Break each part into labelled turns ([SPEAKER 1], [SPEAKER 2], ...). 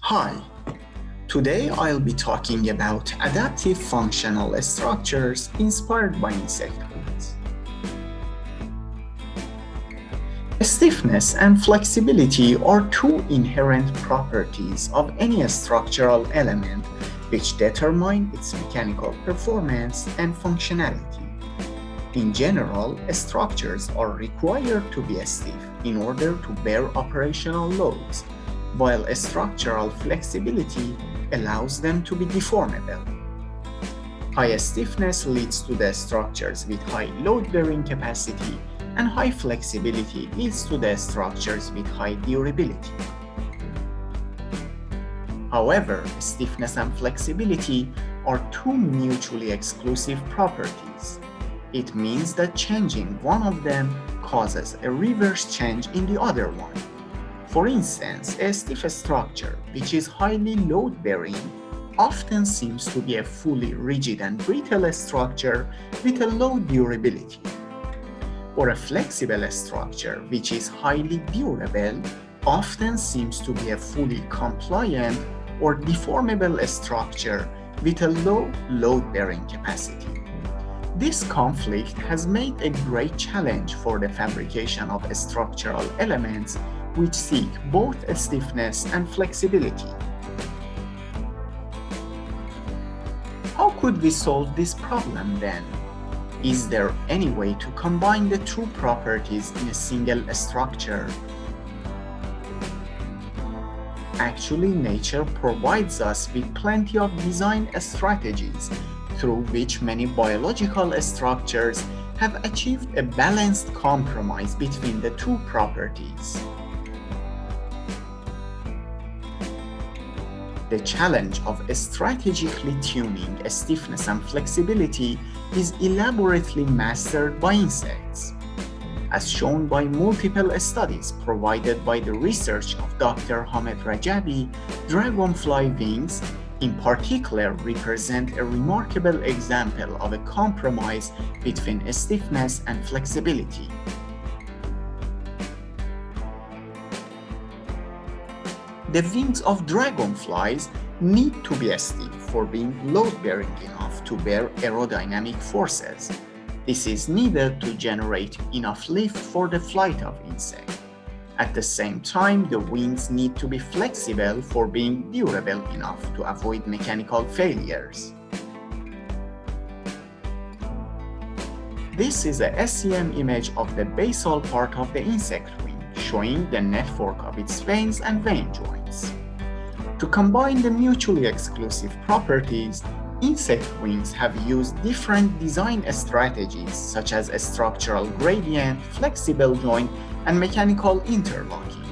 [SPEAKER 1] Hi, today I'll be talking about adaptive functional structures inspired by insect wings. Stiffness and flexibility are two inherent properties of any structural element which determine its mechanical performance and functionality. In general, structures are required to be stiff in order to bear operational loads, while structural flexibility allows them to be deformable. High stiffness leads to the structures with high load-bearing capacity, and high flexibility leads to the structures with high durability. However, stiffness and flexibility are two mutually exclusive properties. It means that changing one of them causes a reverse change in the other one. For instance, a stiff structure, which is highly load-bearing, often seems to be a fully rigid and brittle structure with a low durability. Or a flexible structure, which is highly durable, often seems to be a fully compliant or deformable structure with a low load-bearing capacity. This conflict has made a great challenge for the fabrication of structural elements which seek both stiffness and flexibility. How could we solve this problem then? Is there any way to combine the two properties in a single structure? Actually, nature provides us with plenty of design strategies through which many biological structures have achieved a balanced compromise between the two properties. The challenge of strategically tuning stiffness and flexibility is elaborately mastered by insects. As shown by multiple studies provided by the research of Dr. Hamed Rajabi, dragonfly wings in particular represent a remarkable example of a compromise between stiffness and flexibility. The wings of dragonflies need to be stiff for being load-bearing enough to bear aerodynamic forces. This is needed to generate enough lift for the flight of insects. At the same time, the wings need to be flexible for being durable enough to avoid mechanical failures. This is a SEM image of the basal part of the insect wing, showing the network of its veins and vein joints. To combine the mutually exclusive properties, insect wings have used different design strategies such as a structural gradient, flexible joint, and mechanical interlocking.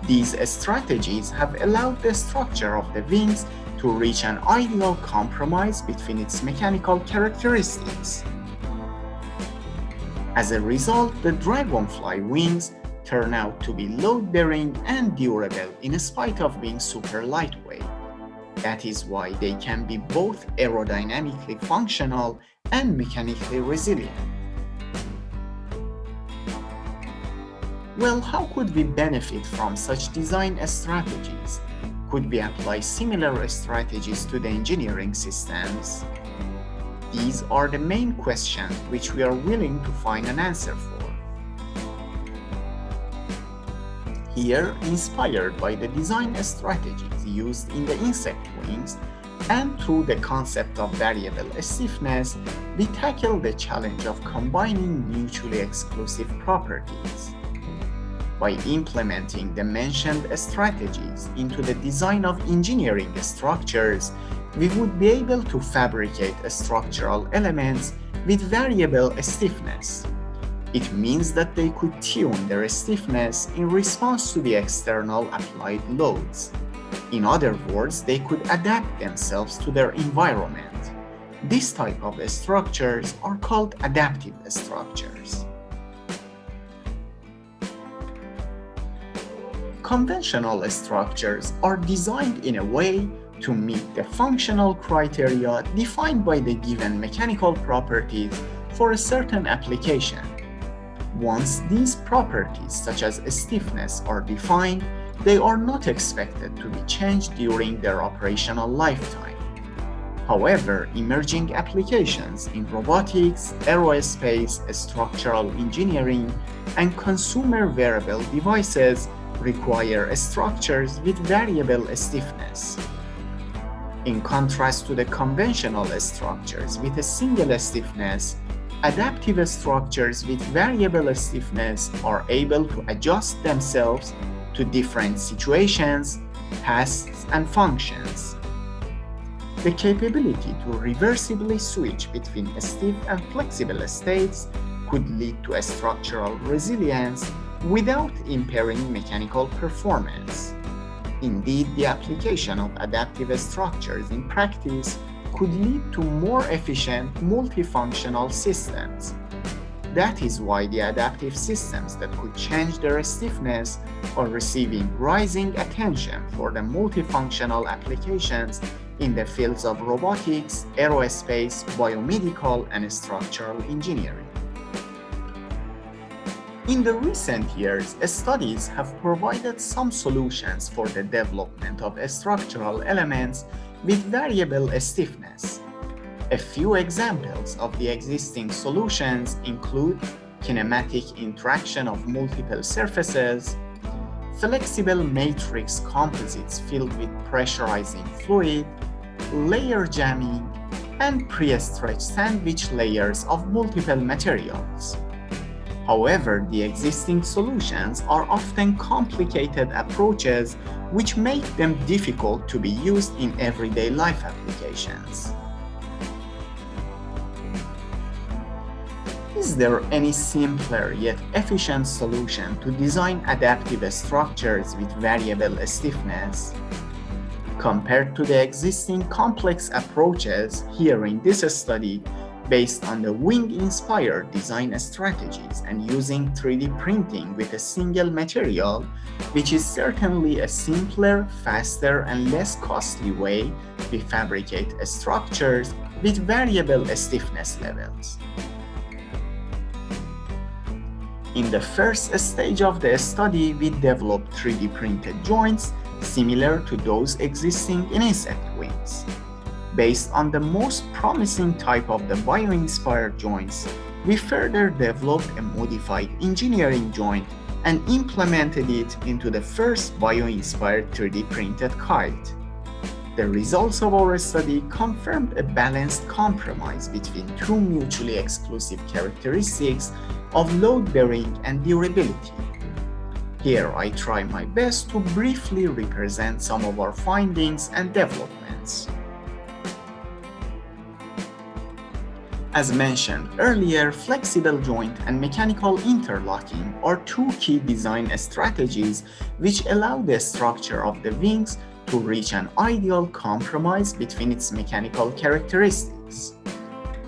[SPEAKER 1] These strategies have allowed the structure of the wings to reach an ideal compromise between its mechanical characteristics. As a result, the dragonfly wings turn out to be load-bearing and durable in spite of being super lightweight. That is why they can be both aerodynamically functional and mechanically resilient. Well, how could we benefit from such design strategies? Could we apply similar strategies to the engineering systems? These are the main questions which we are willing to find an answer for. Here, inspired by the design strategies used in the insect wings and through the concept of variable stiffness, we tackle the challenge of combining mutually exclusive properties. By implementing the mentioned strategies into the design of engineering structures, we would be able to fabricate structural elements with variable stiffness. It means that they could tune their stiffness in response to the external applied loads. In other words, they could adapt themselves to their environment. This type of structures are called adaptive structures. Conventional structures are designed in a way to meet the functional criteria defined by the given mechanical properties for a certain application. Once these properties, such as stiffness, are defined, they are not expected to be changed during their operational lifetime. However, emerging applications in robotics, aerospace, structural engineering, and consumer wearable devices require structures with variable stiffness. In contrast to the conventional structures with a single stiffness, adaptive structures with variable stiffness are able to adjust themselves to different situations, tasks, and functions. The capability to reversibly switch between stiff and flexible states could lead to a structural resilience without impairing mechanical performance. Indeed, the application of adaptive structures in practice could lead to more efficient multifunctional systems. That is why the adaptive systems that could change their stiffness are receiving rising attention for the multifunctional applications in the fields of robotics, aerospace, biomedical, and structural engineering. In the recent years, studies have provided some solutions for the development of structural elements with variable stiffness. A few examples of the existing solutions include kinematic interaction of multiple surfaces, flexible matrix composites filled with pressurizing fluid, layer jamming, and pre-stretched sandwich layers of multiple materials. However, the existing solutions are often complicated approaches which make them difficult to be used in everyday life applications. Is there any simpler yet efficient solution to design adaptive structures with variable stiffness? Compared to the existing complex approaches here in this study, based on the wing-inspired design strategies and using 3D printing with a single material, which is certainly a simpler, faster, and less costly way to fabricate structures with variable stiffness levels. In the first stage of the study, we developed 3D printed joints similar to those existing in insect wings. Based on the most promising type of the bio-inspired joints, we further developed a modified engineering joint and implemented it into the first bio-inspired 3D printed kite. The results of our study confirmed a balanced compromise between two mutually exclusive characteristics of load-bearing and durability. Here I try my best to briefly represent some of our findings and developments. As mentioned earlier, flexible joint and mechanical interlocking are two key design strategies which allow the structure of the wings to reach an ideal compromise between its mechanical characteristics.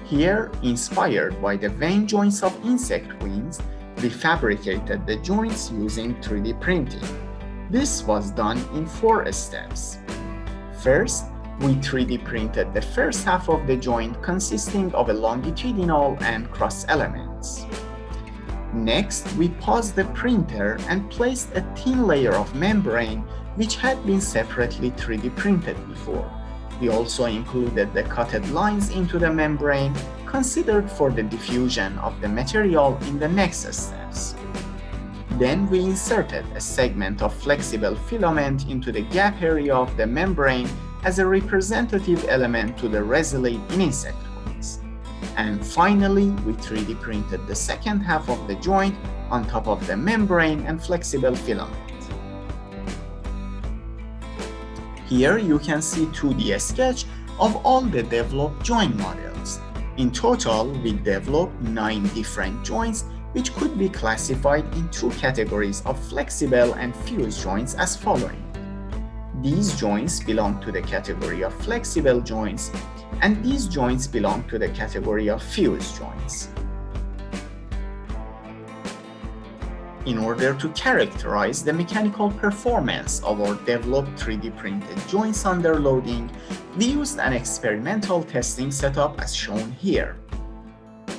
[SPEAKER 1] Here, inspired by the vein joints of insect wings, we fabricated the joints using 3D printing. This was done in 4 steps. First, we 3D printed the first half of the joint consisting of a longitudinal and cross elements. Next, we paused the printer and placed a thin layer of membrane which had been separately 3D printed before. We also included the cutted lines into the membrane considered for the diffusion of the material in the next steps. Then we inserted a segment of flexible filament into the gap area of the membrane as a representative element to the resilient in insect wings. And finally, we 3D printed the second half of the joint on top of the membrane and flexible filament. Here you can see 2D sketch of all the developed joint models. In total, we developed 9 different joints which could be classified in 2 categories of flexible and fused joints as following. These joints belong to the category of flexible joints, and these joints belong to the category of fused joints. In order to characterize the mechanical performance of our developed 3D printed joints under loading, we used an experimental testing setup as shown here.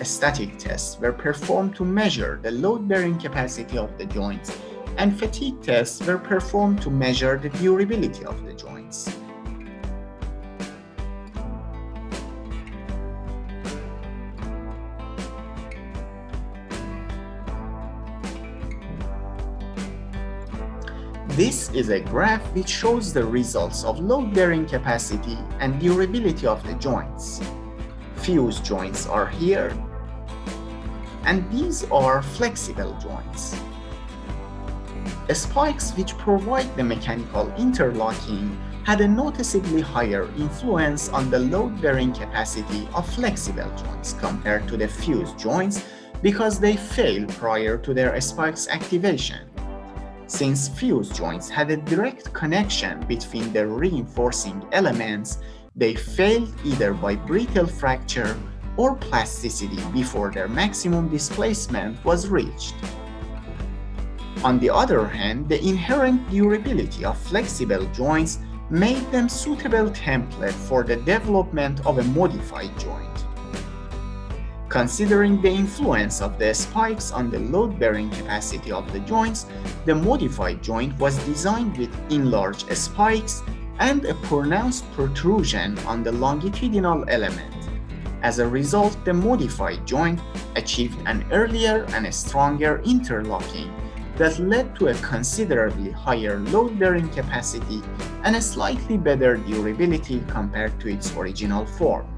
[SPEAKER 1] Static tests were performed to measure the load-bearing capacity of the joints and fatigue tests were performed to measure the durability of the joints. This is a graph which shows the results of load-bearing capacity and durability of the joints. Fused joints are here, and these are flexible joints. Spikes which provide the mechanical interlocking had a noticeably higher influence on the load-bearing capacity of flexible joints compared to the fused joints because they failed prior to their spikes activation. Since fused joints had a direct connection between the reinforcing elements, they failed either by brittle fracture or plasticity before their maximum displacement was reached. On the other hand, the inherent durability of flexible joints made them suitable template for the development of a modified joint. Considering the influence of the spikes on the load-bearing capacity of the joints, the modified joint was designed with enlarged spikes and a pronounced protrusion on the longitudinal element. As a result, the modified joint achieved an earlier and a stronger interlocking that led to a considerably higher load-bearing capacity and a slightly better durability compared to its original form.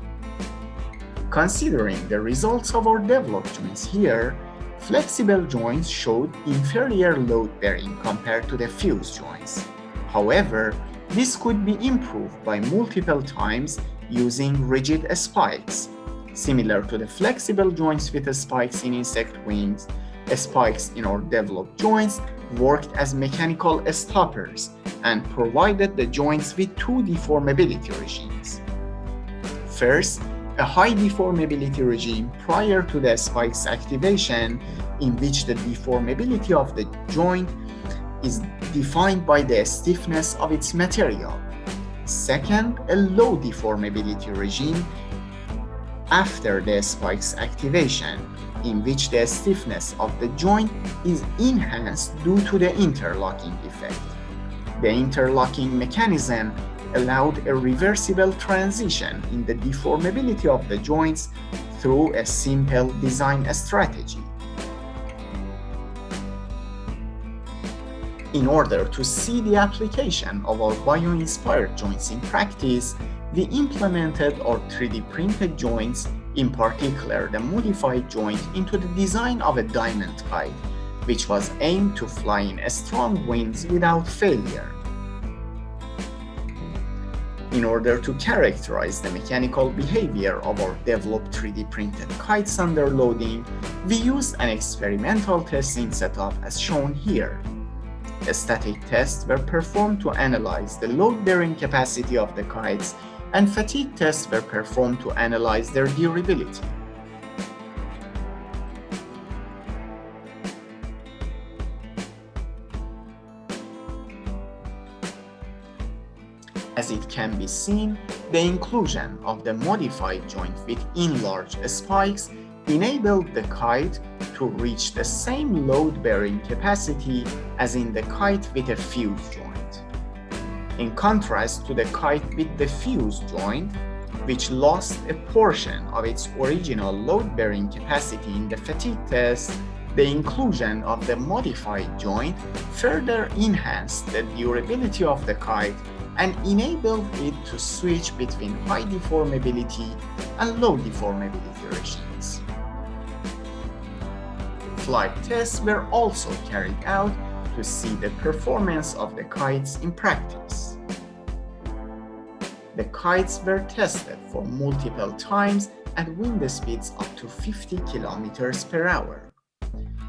[SPEAKER 1] Considering the results of our developed joints here, flexible joints showed inferior load-bearing compared to the fused joints. However, this could be improved by multiple times using rigid spikes. Similar to the flexible joints with spikes in insect wings, spikes in our developed joints worked as mechanical stoppers and provided the joints with two deformability regimes. First, a high deformability regime prior to the spike's activation, in which the deformability of the joint is defined by the stiffness of its material. Second, a low deformability regime after the spike's activation, in which the stiffness of the joint is enhanced due to the interlocking effect. The interlocking mechanism allowed a reversible transition in the deformability of the joints through a simple design strategy. In order to see the application of our bio-inspired joints in practice, we implemented our 3D printed joints, in particular the modified joint, into the design of a diamond kite, which was aimed to fly in strong winds without failure. In order to characterize the mechanical behavior of our developed 3D printed kites under loading, we used an experimental testing setup as shown here. Static tests were performed to analyze the load-bearing capacity of the kites, and fatigue tests were performed to analyze their durability. As it can be seen, the inclusion of the modified joint with enlarged spikes enabled the kite to reach the same load-bearing capacity as in the kite with a fused joint. In contrast to the kite with the fused joint, which lost a portion of its original load-bearing capacity in the fatigue test, the inclusion of the modified joint further enhanced the durability of the kite and enabled it to switch between high deformability and low deformability regimes. Flight tests were also carried out to see the performance of the kites in practice. The kites were tested for multiple times at wind speeds up to 50 km per hour.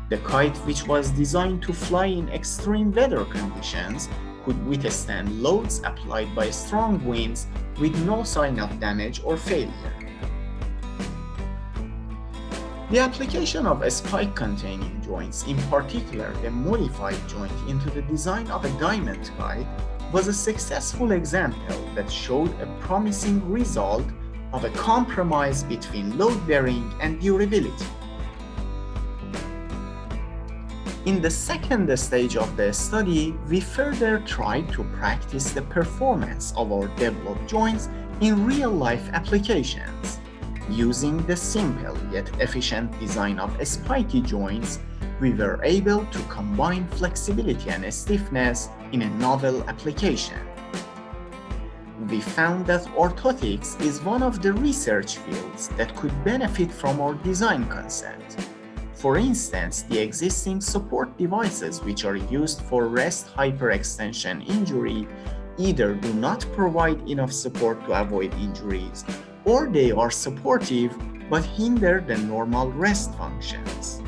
[SPEAKER 1] The kite, which was designed to fly in extreme weather conditions, could withstand loads applied by strong winds with no sign of damage or failure. The application of spike-containing joints, in particular the modified joint, into the design of a diamond kite was a successful example that showed a promising result of a compromise between load-bearing and durability. In the second stage of the study, we further tried to practice the performance of our developed joints in real-life applications. Using the simple yet efficient design of spiky joints, we were able to combine flexibility and stiffness in a novel application. We found that orthotics is one of the research fields that could benefit from our design concept. For instance, the existing support devices which are used for rest hyperextension injury either do not provide enough support to avoid injuries, or they are supportive but hinder the normal rest functions.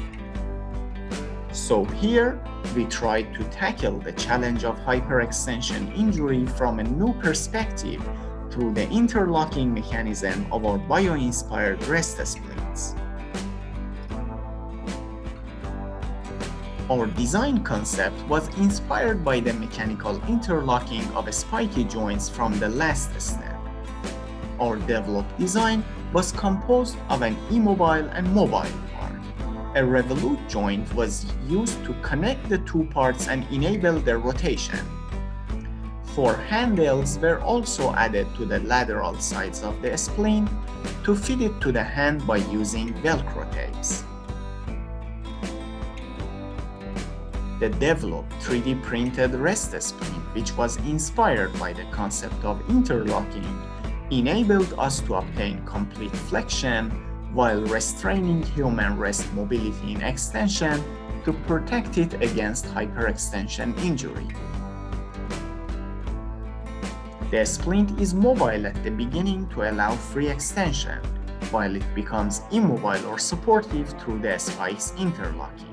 [SPEAKER 1] So here, we tried to tackle the challenge of hyperextension injury from a new perspective through the interlocking mechanism of our bio-inspired rest splints. Our design concept was inspired by the mechanical interlocking of spiky joints from the last step. Our developed design was composed of an immobile and mobile part. A revolute joint was used to connect the two parts and enable their rotation. Four handles were also added to the lateral sides of the splint to fit it to the hand by using Velcro tapes. The developed 3D printed rest splint, which was inspired by the concept of interlocking, enabled us to obtain complete flexion while restraining human rest mobility in extension to protect it against hyperextension injury. The splint is mobile at the beginning to allow free extension, while it becomes immobile or supportive through the spikes interlocking.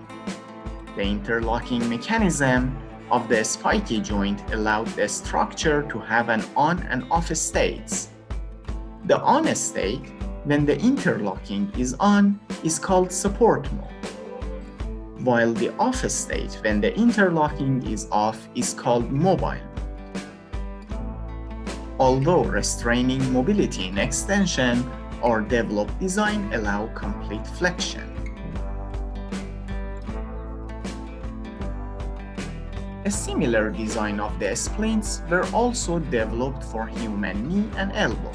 [SPEAKER 1] The interlocking mechanism of the spiky joint allowed the structure to have an on and off states. The on state, when the interlocking is on, is called support mode, while the off state, when the interlocking is off, is called mobile. Although restraining mobility in extension, our developed design allows complete flexion. A similar design of the splints were also developed for human knee and elbow.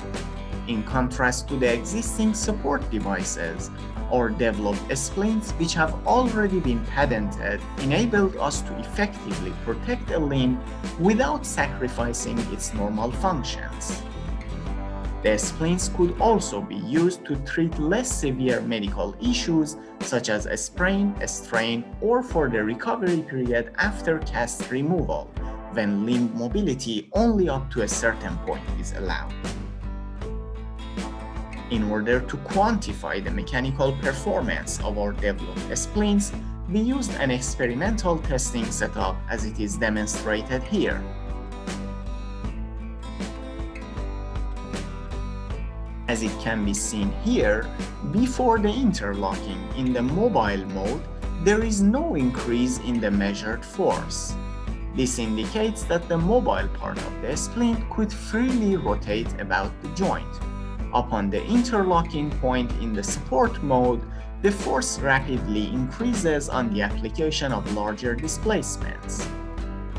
[SPEAKER 1] In contrast to the existing support devices, our developed splints, which have already been patented, enabled us to effectively protect a limb without sacrificing its normal functions. The splints could also be used to treat less severe medical issues such as a sprain, a strain, or for the recovery period after cast removal, when limb mobility only up to a certain point is allowed. In order to quantify the mechanical performance of our developed splints, we used an experimental testing setup as it is demonstrated here. As it can be seen here, before the interlocking in the mobile mode, there is no increase in the measured force. This indicates that the mobile part of the splint could freely rotate about the joint. Upon the interlocking point in the support mode, the force rapidly increases on the application of larger displacements.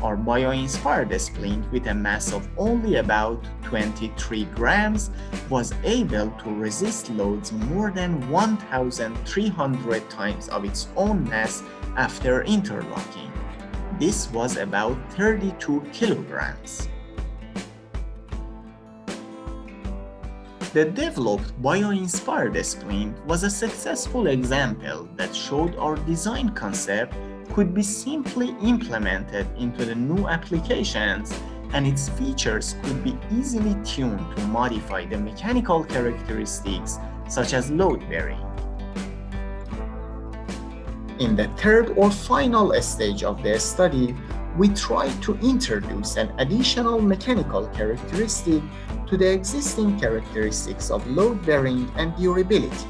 [SPEAKER 1] Our bio-inspired splint with a mass of only about 23 grams was able to resist loads more than 1,300 times of its own mass after interlocking. This was about 32 kilograms. The developed bio-inspired splint was a successful example that showed our design concept could be simply implemented into the new applications, and its features could be easily tuned to modify the mechanical characteristics such as load bearing. In the third or final stage of the study, we tried to introduce an additional mechanical characteristic to the existing characteristics of load bearing and durability.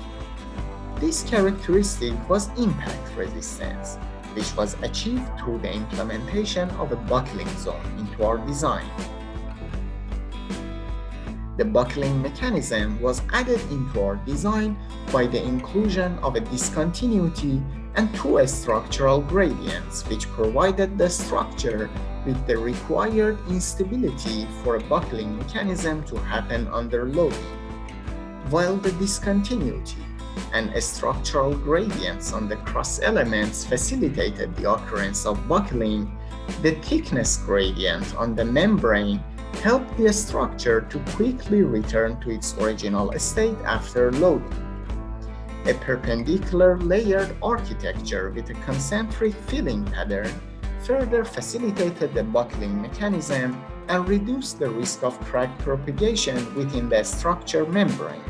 [SPEAKER 1] This characteristic was impact resistance, which was achieved through the implementation of a buckling zone into our design. The buckling mechanism was added into our design by the inclusion of a discontinuity and two structural gradients, which provided the structure with the required instability for a buckling mechanism to happen under loading, while the discontinuity and structural gradients on the cross elements facilitated the occurrence of buckling. The thickness gradient on the membrane helped the structure to quickly return to its original state after loading. A perpendicular layered architecture with a concentric filling pattern further facilitated the buckling mechanism and reduced the risk of crack propagation within the structure membrane.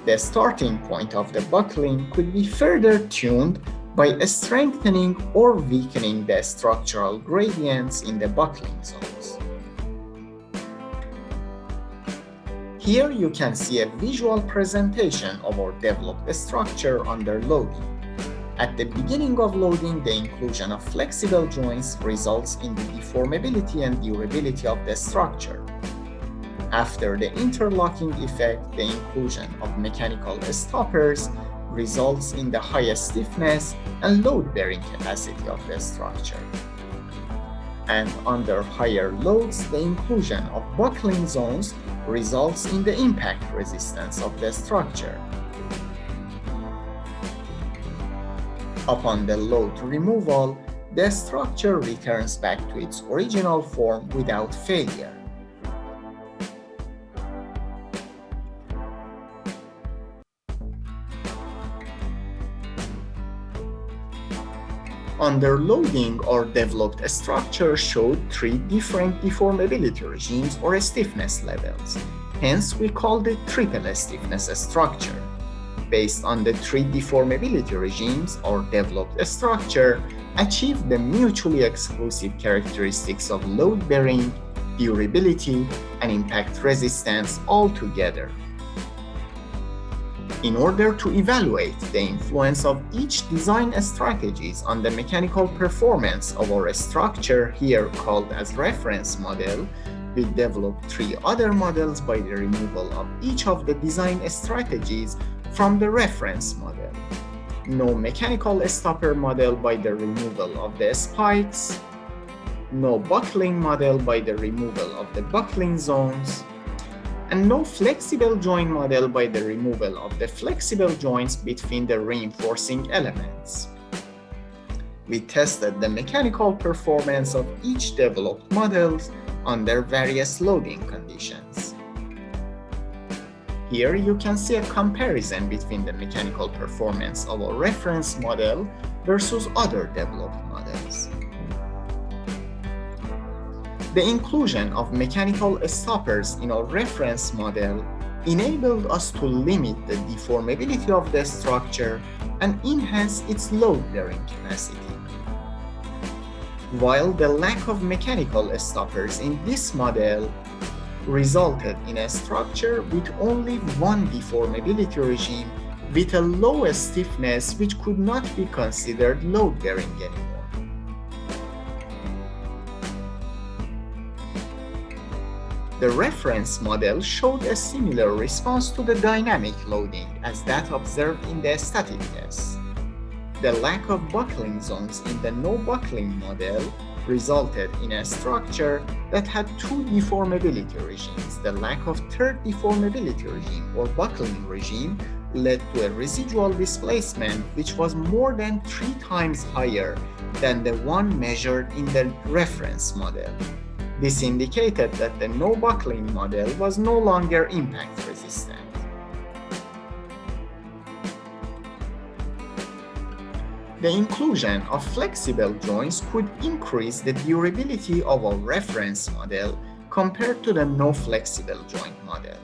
[SPEAKER 1] The starting point of the buckling could be further tuned by strengthening or weakening the structural gradients in the buckling zones. Here you can see a visual presentation of our developed structure under loading. At the beginning of loading, the inclusion of flexible joints results in the deformability and durability of the structure. After the interlocking effect, the inclusion of mechanical stoppers results in the highest stiffness and load-bearing capacity of the structure. And under higher loads, the inclusion of buckling zones results in the impact resistance of the structure. Upon the load removal, the structure returns back to its original form without failure. Under loading, our developed structure showed three different deformability regimes or stiffness levels. Hence, we called it triple stiffness structure. Based on the three deformability regimes, our developed structure achieved the mutually exclusive characteristics of load-bearing, durability, and impact resistance all together. In order to evaluate the influence of each design strategies on the mechanical performance of our structure, here called as reference model, we developed three other models by the removal of each of the design strategies from the reference model. No mechanical stopper model by the removal of the spikes, no buckling model by the removal of the buckling zones, and no flexible joint model by the removal of the flexible joints between the reinforcing elements. We tested the mechanical performance of each developed models under various loading conditions. Here you can see a comparison between the mechanical performance of a reference model versus other developed models. The inclusion of mechanical stoppers in our reference model enabled us to limit the deformability of the structure and enhance its load-bearing capacity. While the lack of mechanical stoppers in this model resulted in a structure with only one deformability regime with a low stiffness which could not be considered load-bearing anymore. The reference model showed a similar response to the dynamic loading as that observed in the static test. The lack of buckling zones in the no-buckling model resulted in a structure that had two deformability regimes. The lack of third deformability regime or buckling regime led to a residual displacement which was more than 3 times higher than the one measured in the reference model. This indicated that the no-buckling model was no longer impact resistant. The inclusion of flexible joints could increase the durability of our reference model compared to the no-flexible joint model.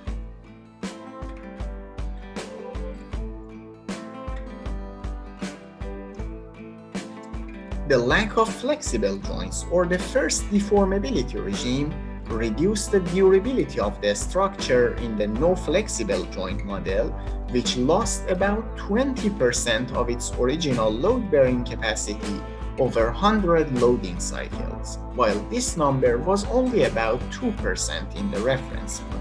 [SPEAKER 1] The lack of flexible joints or the first deformability regime reduced the durability of the structure in the no-flexible joint model, which lost about 20% of its original load-bearing capacity over 100 loading cycles, while this number was only about 2% in the reference model.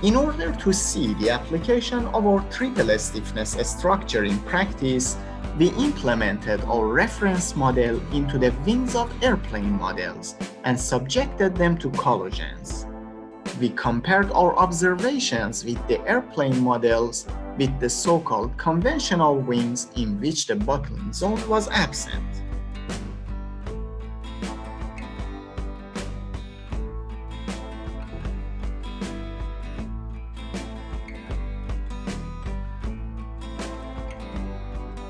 [SPEAKER 1] In order to see the application of our triple stiffness structure in practice, we implemented our reference model into the wings of airplane models and subjected them to collisions. We compared our observations with the airplane models with the so-called conventional wings in which the buckling zone was absent.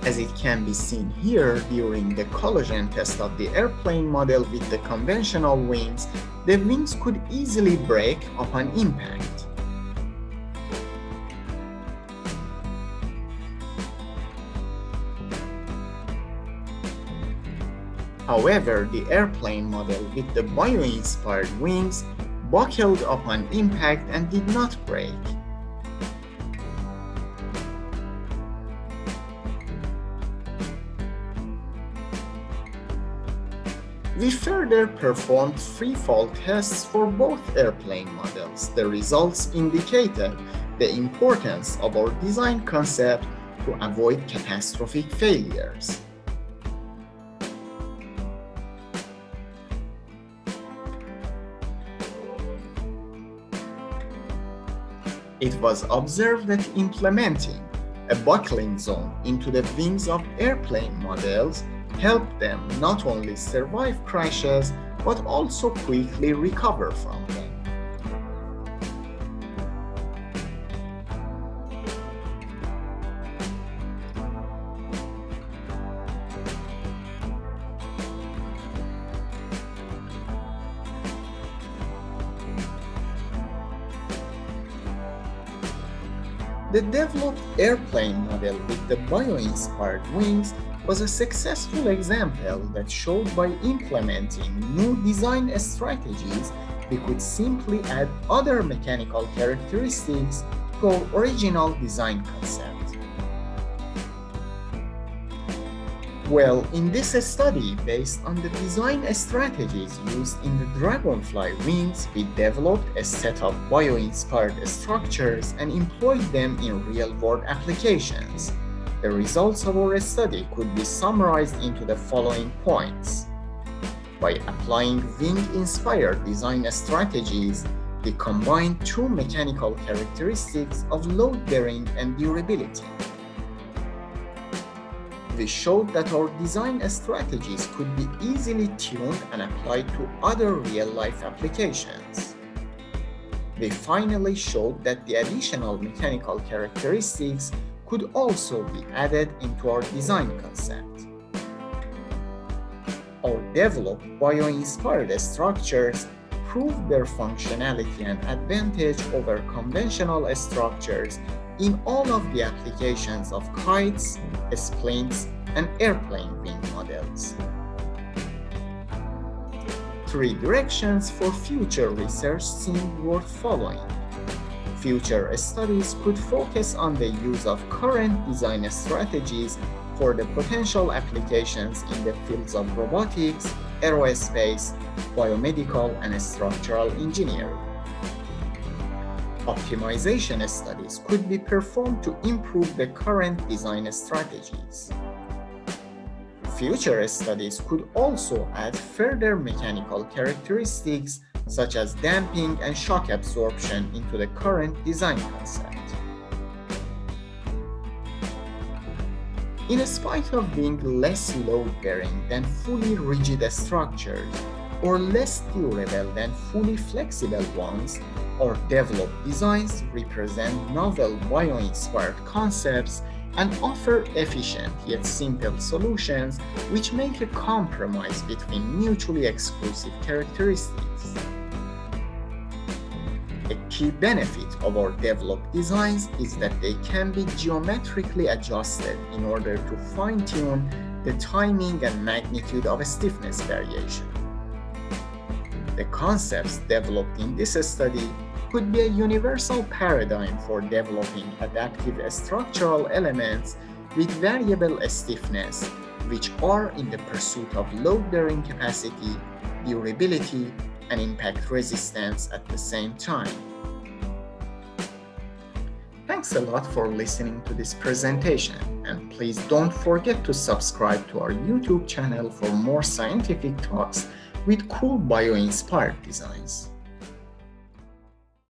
[SPEAKER 1] As it can be seen here, during the collision test of the airplane model with the conventional wings, the wings could easily break upon impact. However, the airplane model with the bio-inspired wings buckled upon impact and did not break. We further performed free-fall tests for both airplane models. The results indicated the importance of our design concept to avoid catastrophic failures. It was observed that implementing a buckling zone into the wings of airplane models helped them not only survive crashes, but also quickly recover from them. The developed airplane model with the bio-inspired wings was a successful example that showed by implementing new design strategies, we could simply add other mechanical characteristics to our original design concept. Well, in this study, based on the design strategies used in the dragonfly wings, we developed a set of bio-inspired structures and employed them in real-world applications. The results of our study could be summarized into the following points. By applying wing-inspired design strategies, we combined two mechanical characteristics of load-bearing and durability. We showed that our design strategies could be easily tuned and applied to other real-life applications. We finally showed that the additional mechanical characteristics could also be added into our design concept. Our developed bio-inspired structures proved their functionality and advantage over conventional structures in all of the applications of kites, splints, and airplane wing models. 3 directions for future research seem worth following. Future studies could focus on the use of current design strategies for the potential applications in the fields of robotics, aerospace, biomedical, and structural engineering. Optimization studies could be performed to improve the current design strategies. Future studies could also add further mechanical characteristics such as damping and shock absorption into the current design concept. In spite of being less load-bearing than fully rigid structures or less durable than fully flexible ones, our developed designs represent novel bio-inspired concepts and offer efficient yet simple solutions which make a compromise between mutually exclusive characteristics. A key benefit of our developed designs is that they can be geometrically adjusted in order to fine-tune the timing and magnitude of a stiffness variation. The concepts developed in this study could be a universal paradigm for developing adaptive structural elements with variable stiffness, which are in the pursuit of load-bearing capacity, durability, and impact resistance at the same time. Thanks a lot for listening to this presentation, and please don't forget to subscribe to our YouTube channel for more scientific talks with cool bio-inspired designs.